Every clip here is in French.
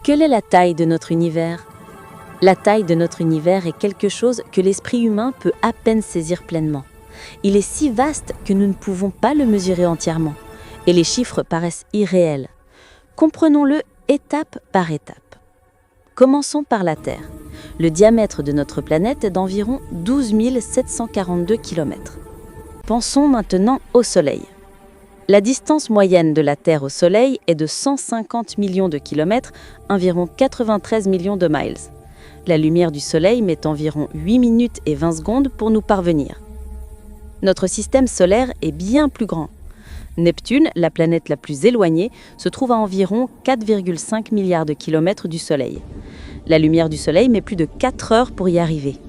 Quelle est la taille de notre univers? La taille de notre univers est quelque chose que l'esprit humain peut à peine saisir pleinement. Il est si vaste que nous ne pouvons pas le mesurer entièrement, et les chiffres paraissent irréels. Comprenons-le étape par étape. Commençons par la Terre. Le diamètre de notre planète est d'environ 12 742 km. Pensons maintenant au Soleil. La distance moyenne de la Terre au Soleil est de 150 millions de kilomètres, environ 93 millions de miles. La lumière du Soleil met environ 8 minutes et 20 secondes pour nous parvenir. Notre système solaire est bien plus grand. Neptune, la planète la plus éloignée, se trouve à environ 4,5 milliards de kilomètres du Soleil. La lumière du Soleil met plus de 4 heures pour y arriver.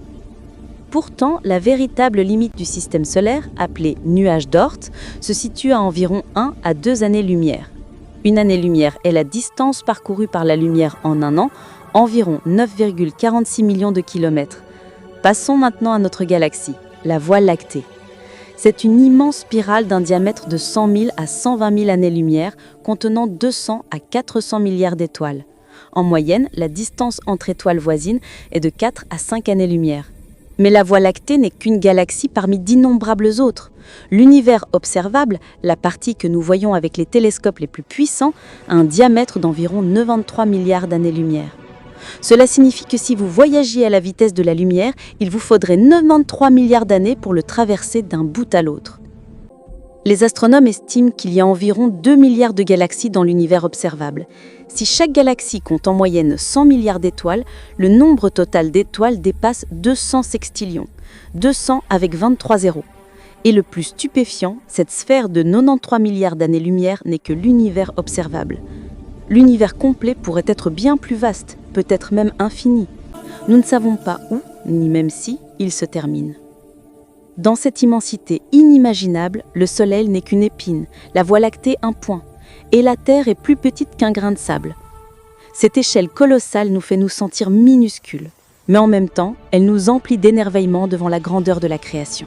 Pourtant, la véritable limite du système solaire, appelée nuage d'Oort, se situe à environ 1 à 2 années-lumière. Une année-lumière est la distance parcourue par la lumière en un an, environ 9,46 millions de kilomètres. Passons maintenant à notre galaxie, la Voie lactée. C'est une immense spirale d'un diamètre de 100 000 à 120 000 années-lumière, contenant 200 à 400 milliards d'étoiles. En moyenne, la distance entre étoiles voisines est de 4 à 5 années-lumière. Mais la Voie lactée n'est qu'une galaxie parmi d'innombrables autres. L'univers observable, la partie que nous voyons avec les télescopes les plus puissants, a un diamètre d'environ 93 milliards d'années-lumière. Cela signifie que si vous voyagiez à la vitesse de la lumière, il vous faudrait 93 milliards d'années pour le traverser d'un bout à l'autre. Les astronomes estiment qu'il y a environ 2 milliards de galaxies dans l'univers observable. Si chaque galaxie compte en moyenne 100 milliards d'étoiles, le nombre total d'étoiles dépasse 200 sextillions, 200 avec 23 zéros. Et le plus stupéfiant, cette sphère de 93 milliards d'années-lumière n'est que l'univers observable. L'univers complet pourrait être bien plus vaste, peut-être même infini. Nous ne savons pas où, ni même si, il se termine. Dans cette immensité inimaginable, le Soleil n'est qu'une épine, la Voie lactée un point, et la Terre est plus petite qu'un grain de sable. Cette échelle colossale nous fait nous sentir minuscules, mais en même temps, elle nous emplit d'émerveillement devant la grandeur de la création.